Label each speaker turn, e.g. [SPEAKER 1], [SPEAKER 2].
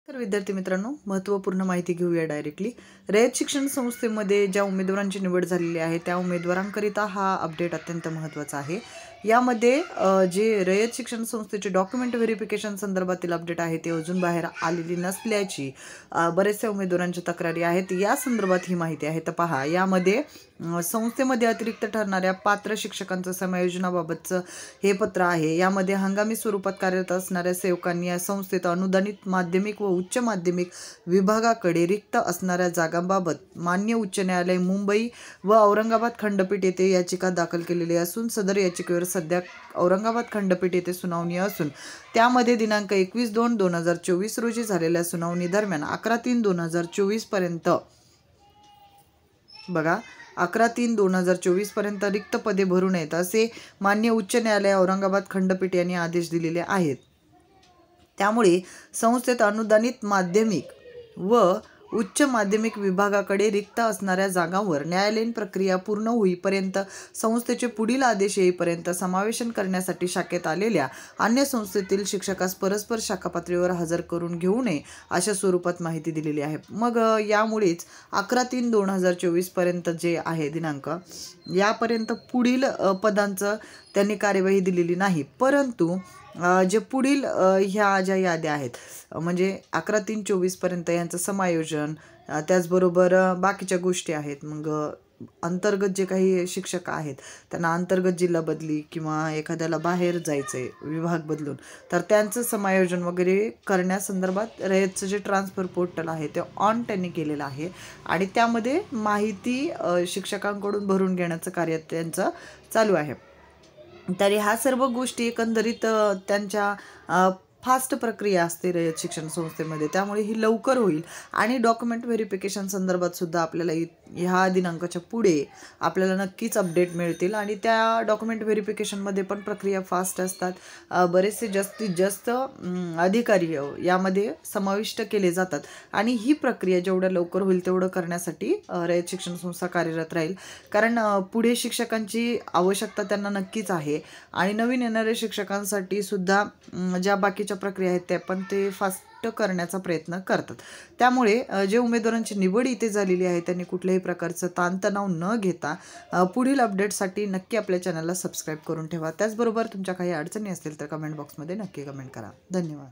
[SPEAKER 1] तर विद्यार्थी मित्रांनो, महत्त्वपूर्ण माहिती घेऊया डायरेक्टली। रयत शिक्षण संस्थेमध्ये ज्या उमेदवारांची निवड झालेली आहे त्या उमेदवारांकरिता हा अपडेट अत्यंत महत्त्वाचा आहे। यामध्ये जे रयत शिक्षण संस्थेचे डॉक्युमेंट व्हेरिफिकेशन संदर्भातील अपडेट आहे ते अजून बाहेर आलेली नसल्याची बरेचशा उमेदवारांच्या तक्रारी आहेत। या संदर्भात ही माहिती आहे। तर पहा, यामध्ये संस्थेमध्ये अतिरिक्त ठरणाऱ्या पात्र शिक्षकांचं समायोजनाबाबतचं हे पत्र आहे। यामध्ये हंगामी स्वरूपात कार्यरत असणाऱ्या सेवकांनी या संस्थेत अनुदानित माध्यमिक व उच्च माध्यमिक विभागाकडे रिक्त असणाऱ्या जागांबाबत मान्य उच्च न्यायालय मुंबई व औरंगाबाद खंडपीठ येथे याचिका दाखल केलेली असून सदर याचिकेवर सध्या औरंगाबाद खंडपीठ येथे सुनावणी असून त्यामध्ये दिनांक 21/2/2024 रोजी झालेल्या सुनावणी दरम्यान 11/3/2024 पर्यंत बघा 11/3/2024 पर्यंत रिक्त पदे भरू नयेत असे मान्य उच्च न्यायालय औरंगाबाद खंडपीठ यांनी आदेश दिलेले आहेत। त्यामुळे संस्थेत अनुदानित माध्यमिक व उच्च माध्यमिक विभागाकडे रिक्त असणाऱ्या जागांवर न्यायालयीन प्रक्रिया पूर्ण होईपर्यंत संस्थेचे पुढील आदेश येईपर्यंत समावेशन करण्यासाठी शाखेत आलेल्या अन्य संस्थेतील शिक्षकास परस्पर शाखा पातळीवर हजर करून घेऊ नये अशा स्वरूपात माहिती दिलेली आहे। मग यामुळेच 11/3/2024 पर्यंत जे आहे दिनांक यापर्यंत पुढील पदांचं त्यांनी कार्यवाही दिलेली नाही, परंतु जे पुढील ह्या ज्या याद्या आहेत म्हणजे 11/3/24 पर्यंत यांचं समायोजन, त्याचबरोबर बाकीच्या गोष्टी आहेत। मग अंतर्गत जे काही शिक्षक आहेत त्यांना अंतर्गत जिल्हा बदली किंवा एखाद्याला बाहेर जायचं आहे विभाग बदलून, तर त्यांचं समायोजन वगैरे करण्यासंदर्भात रयतचं जे ट्रान्सफर पोर्टल आहे ते ऑन त्यांनी केलेलं आहे आणि त्यामध्ये माहिती शिक्षकांकडून भरून घेण्याचं कार्य त्यांचं चालू आहे। तर ह्या सर्व गोष्टी एकंदरीत त्यांच्या फास्ट प्रक्रिया असते रयत शिक्षण संस्थेमध्ये, त्यामुळे ही लवकर होईल आणि डॉक्युमेंट व्हेरिफिकेशन संदर्भात सुद्धा आपल्याला ह्या दिनांकाच्या पुढे आपल्याला नक्कीच अपडेट मिळतील आणि त्या डॉक्युमेंट व्हेरिफिकेशनमध्ये पण प्रक्रिया फास्ट असतात। बरेचसे जास्तीत जास्त अधिकारी यामध्ये समाविष्ट केले जातात आणि ही प्रक्रिया जेवढ्या लवकर होईल तेवढं करण्यासाठी रयत शिक्षण संस्था कार्यरत राहील, कारण पुढे शिक्षकांची आवश्यकता त्यांना नक्कीच आहे आणि नवीन येणाऱ्या शिक्षकांसाठी सुद्धा ज्या बाकीच्या प्रक्रिया आहेत त्या पण ते फास्ट करण्याचा प्रयत्न करतात। त्यामुळे जे उमेदवारांची निवड इथे झालेली आहे त्यांनी कुठल्याही प्रकारचं ताणतणाव न घेता पुढील अपडेटसाठी नक्की आपल्या चॅनलला सबस्क्राईब करून ठेवा। त्याचबरोबर तुमच्या काही अडचणी असतील तर कमेंट बॉक्समध्ये नक्की कमेंट करा। धन्यवाद।